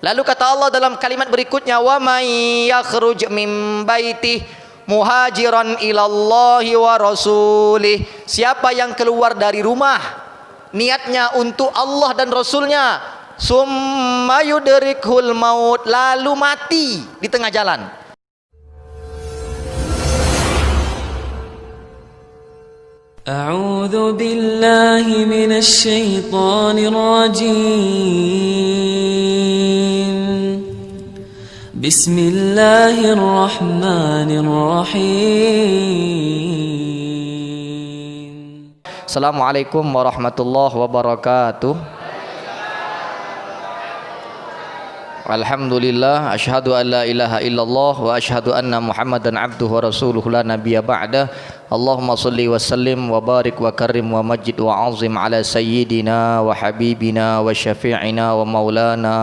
Lalu kata Allah dalam kalimat berikutnya, wa may yakhruj min baitih muhajiran ilallahi wa rasulih. Siapa yang keluar dari rumah niatnya untuk Allah dan Rasulnya, summa yudrikhul maut, lalu mati di tengah jalan. A'udzu billahi minasy syaithanir rajim. Bismillahirrahmanirrahim. Assalamualaikum warahmatullahi wabarakatuh. Alhamdulillah, asyhadu an la ilaha illallah wa asyhadu anna Muhammadan abduhu wa rasuluhu la nabiyya ba'da. Allahumma salli wa sallim wa barik wa karim wa majid wa azim ala sayyidina wa habibina wa syafi'ina wa maulana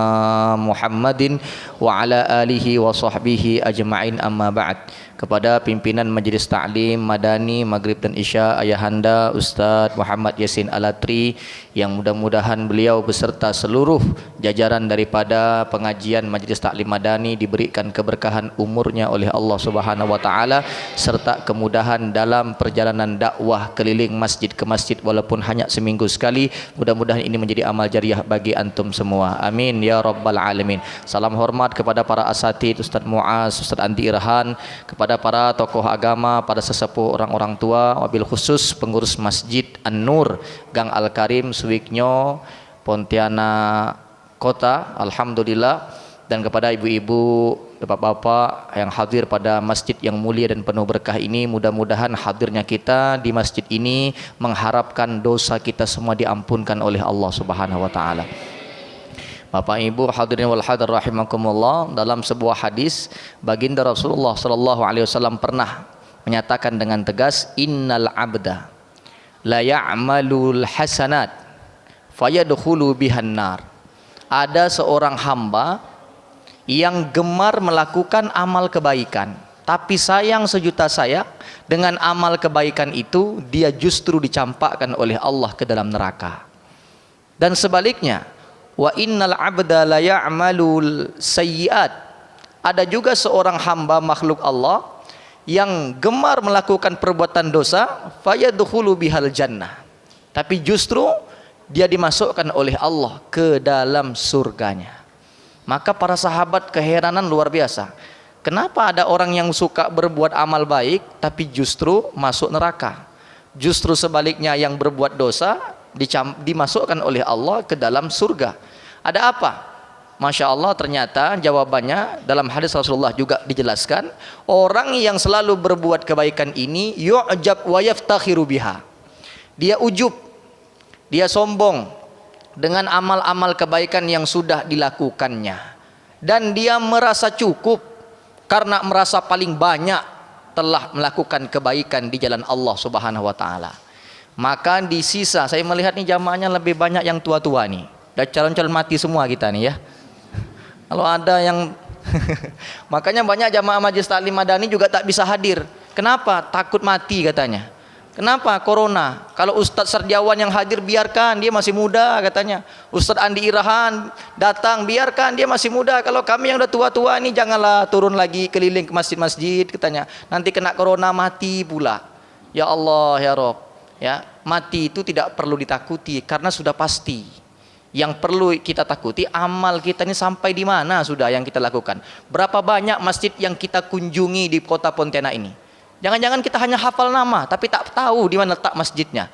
Muhammadin wa ala alihi wa sahbihi ajma'in, amma ba'd. Kepada pimpinan Majelis Ta'lim Madani Maghrib dan Isya, Ayahanda Ustadz Muhammad Yasin Alatri, yang mudah-mudahan beliau beserta seluruh jajaran daripada pengajian Majelis Ta'lim Madani diberikan keberkahan umurnya oleh Allah Subhanahu wa taala, serta kemudahan dalam perjalanan dakwah keliling masjid ke masjid walaupun hanya seminggu sekali. Mudah-mudahan ini menjadi amal jariah bagi antum semua. Amin ya rabbal alamin. Salam hormat kepada para asatidz, Ustadz Muaz, Ustadz Andi Irhan, kepada para tokoh agama, para sesepuh, orang-orang tua, wabil khusus pengurus Masjid An-Nur Gang Al-Karim, Suwiknyo, Pontianak Kota, alhamdulillah, dan kepada ibu-ibu, bapak-bapak yang hadir pada masjid yang mulia dan penuh berkah ini. Mudah-mudahan hadirnya kita di masjid ini mengharapkan dosa kita semua diampunkan oleh Allah Subhanahu wa taala. Bapak Ibu hadirin wal hadir rahimakumullah, dalam sebuah hadis baginda Rasulullah sallallahu alaihi wasallam pernah menyatakan dengan tegas, innal abda la ya'malul hasanat fayadkhulu bihan nar. Ada seorang hamba yang gemar melakukan amal kebaikan, tapi sayang sejuta sayang, dengan amal kebaikan itu dia justru dicampakkan oleh Allah ke dalam neraka. Dan sebaliknya, wa innal abda la ya'malul sayyi'at. Ada juga seorang hamba makhluk Allah yang gemar melakukan perbuatan dosa, fayadkhulu bihal jannah, tapi justru dia dimasukkan oleh Allah ke dalam surganya. Maka para sahabat keheranan luar biasa. Kenapa ada orang yang suka berbuat amal baik tapi justru masuk neraka? Justru sebaliknya, yang berbuat dosa dimasukkan oleh Allah ke dalam surga. Ada apa? Masya Allah, ternyata jawabannya dalam hadis Rasulullah juga dijelaskan. Orang yang selalu berbuat kebaikan ini yu'jab wa yaftakhiru biha. Dia ujub, dia sombong dengan amal-amal kebaikan yang sudah dilakukannya, dan dia merasa cukup karena merasa paling banyak telah melakukan kebaikan di jalan Allah Subhanahu wa taala. Maka di sisa, saya melihat nih jamaahnya lebih banyak yang tua-tua nih, dan calon-calon mati semua kita nih ya. Kalau ada yang makanya banyak jamaah Majelis Ta'lim Madani juga tak bisa hadir. Kenapa? Takut mati katanya. Kenapa? Corona. Kalau Ustadz Sarjawan yang hadir, biarkan, dia masih muda katanya. Ustadz Andi Irahan datang, biarkan, dia masih muda. Kalau kami yang udah tua-tua ini janganlah turun lagi keliling ke masjid-masjid katanya. Nanti kena corona mati pula. Ya Allah ya Rob, ya, mati itu tidak perlu ditakuti karena sudah pasti. Yang perlu kita takuti amal kita ini sampai di mana sudah yang kita lakukan. Berapa banyak masjid yang kita kunjungi di kota Pontianak ini. Jangan-jangan kita hanya hafal nama tapi tak tahu di mana letak masjidnya.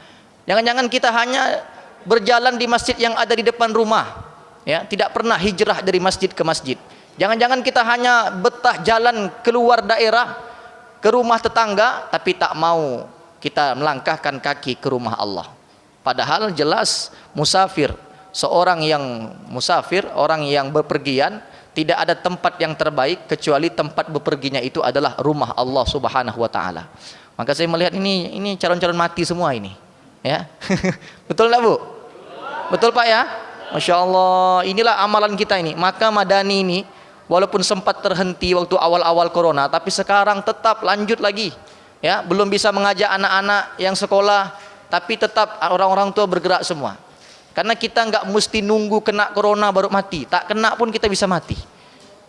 Jangan-jangan kita hanya berjalan di masjid yang ada di depan rumah, ya, tidak pernah hijrah dari masjid ke masjid. Jangan-jangan kita hanya betah jalan keluar daerah ke rumah tetangga tapi tak mau kita melangkahkan kaki ke rumah Allah. Padahal jelas musafir, seorang yang musafir, orang yang bepergian, tidak ada tempat yang terbaik kecuali tempat beperginya itu adalah rumah Allah Subhanahu wa taala. Maka saya melihat ini calon-calon mati semua ini, ya. Betul enggak, Bu? Betul, Pak, ya? Masya Allah, inilah amalan kita ini. Maka Madani ini walaupun sempat terhenti waktu awal-awal corona, tapi sekarang tetap lanjut lagi, ya. Belum bisa mengajak anak-anak yang sekolah, tapi tetap orang-orang tua bergerak semua. Karena kita nggak mesti nunggu kena corona baru mati. Tak kena pun kita bisa mati.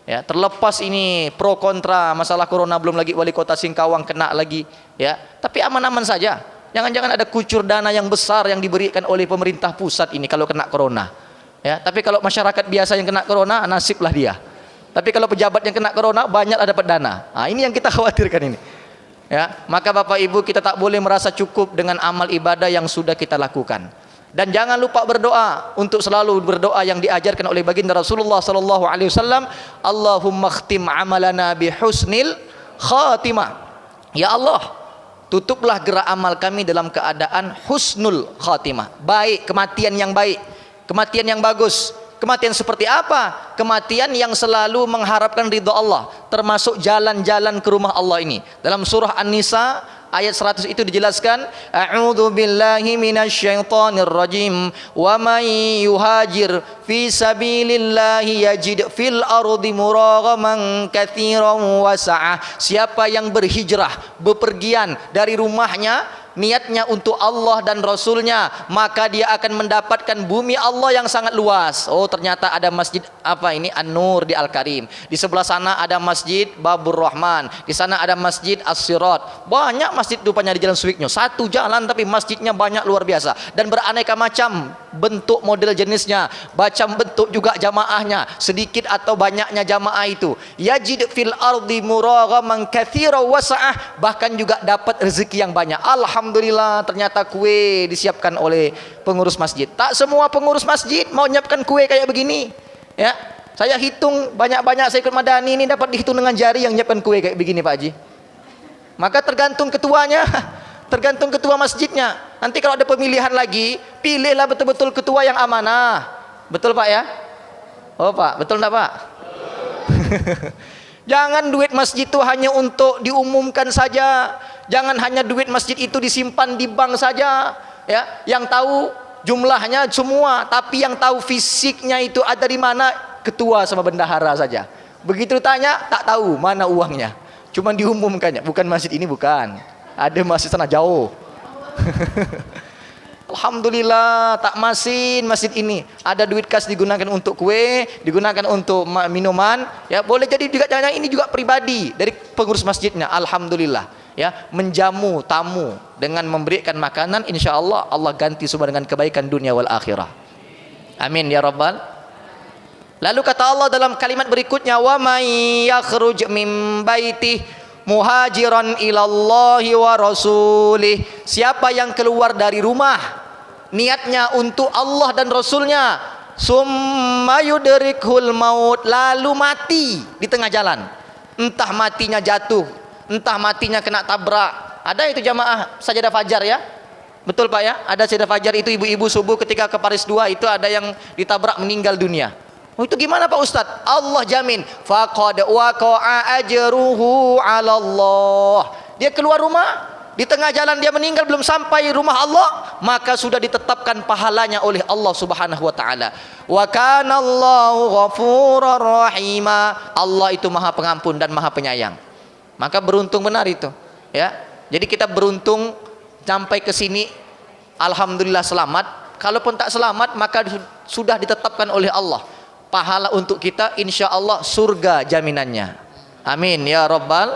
Ya, terlepas ini pro kontra masalah corona, belum lagi wali kota Singkawang kena lagi, ya. Tapi aman-aman saja. Jangan-jangan ada kucur dana yang besar yang diberikan oleh pemerintah pusat ini kalau kena corona. Ya, tapi kalau masyarakat biasa yang kena corona, nasiblah dia. Tapi kalau pejabat yang kena corona, banyak ada dapat dana. Nah, ini yang kita khawatirkan ini. Ya, maka Bapak Ibu, kita tak boleh merasa cukup dengan amal ibadah yang sudah kita lakukan. Dan jangan lupa berdoa, untuk selalu berdoa yang diajarkan oleh baginda Rasulullah sallallahu alaihi wasallam, Allahumma khtim amalana bi husnil khatimah. Ya Allah, tutuplah gerak amal kami dalam keadaan husnul khatimah, baik, kematian yang baik, kematian yang bagus. Kematian seperti apa? Kematian yang selalu mengharapkan ridha Allah, termasuk jalan-jalan ke rumah Allah ini. Dalam surah An-Nisa ayat 100 itu dijelaskan, a'udzu billahi minasyaitonir rajim, wa may yuhajir fi sabilillahi yajid fil ardi muraghaman katsiran wa sa'ah. Siapa yang berhijrah, bepergian dari rumahnya, niatnya untuk Allah dan Rasulnya, maka dia akan mendapatkan bumi Allah yang sangat luas. Oh, ternyata ada masjid apa ini, An-Nur di Al-Karim. Di sebelah sana ada masjid Babur Rahman. Di sana ada masjid As-Sirat. Banyak masjid rupanya di Jalan Suwiknyo. Satu jalan tapi masjidnya banyak, luar biasa. Dan beraneka macam bentuk model jenisnya. Macam bentuk juga jamaahnya. Sedikit atau banyaknya jamaah itu. Yajid fil ardi muraghaman katsiran wa sa'ah. Bahkan juga dapat rezeki yang banyak. Alhamdulillah, ternyata kue disiapkan oleh pengurus masjid. Tak semua pengurus masjid mau nyiapkan kue kayak begini. Ya, saya hitung banyak-banyak saya ikut Madani ini dapat dihitung dengan jari yang nyiapkan kue kayak begini Pak Haji. Maka tergantung ketuanya, tergantung ketua masjidnya. Nanti kalau ada pemilihan lagi, pilihlah betul-betul ketua yang amanah. Betul Pak ya? Oh Pak, betul enggak Pak? Jangan duit masjid itu hanya untuk diumumkan saja. Jangan hanya duit masjid itu disimpan di bank saja, ya. Yang tahu jumlahnya semua, tapi yang tahu fisiknya itu ada di mana ketua sama bendahara saja. Begitu tanya, tak tahu mana uangnya. Cuma diumumkannya, bukan masjid ini, bukan. Ada masjid sana jauh. Alhamdulillah, tak masin masjid ini. Ada duit kas digunakan untuk kue, digunakan untuk minuman, ya. Boleh jadi juga jangan ini juga pribadi dari pengurus masjidnya. Alhamdulillah. Ya, menjamu tamu dengan memberikan makanan, insya Allah Allah ganti semua dengan kebaikan dunia wal akhirah. Amin ya rabbal. Lalu kata Allah dalam kalimat berikutnya, wa may yakhruj min baitih muhajiran ilallahi wa rasulih. Siapa yang keluar dari rumah niatnya untuk Allah dan Rasulnya, summa yudrikhul maut, lalu mati di tengah jalan, entah matinya jatuh, entah matinya kena tabrak. Ada itu jamaah sajadah fajar ya, betul Pak ya, ada sajadah fajar itu ibu-ibu subuh ketika ke Paris 2 itu ada yang ditabrak meninggal dunia. Oh, itu gimana Pak Ustadz? Allah jamin, faqad waqa'a ajruhu 'ala Allah. Dia keluar rumah, di tengah jalan dia meninggal, belum sampai rumah Allah, maka sudah ditetapkan pahalanya oleh Allah Subhanahu wa taala. Wa kana Allahu ghafurur rahima. Allah itu Maha Pengampun dan Maha Penyayang. Maka beruntung benar itu, ya. Jadi kita beruntung sampai ke sini, alhamdulillah selamat. Kalaupun tak selamat, maka sudah ditetapkan oleh Allah pahala untuk kita, insya Allah surga jaminannya. Amin ya rabbal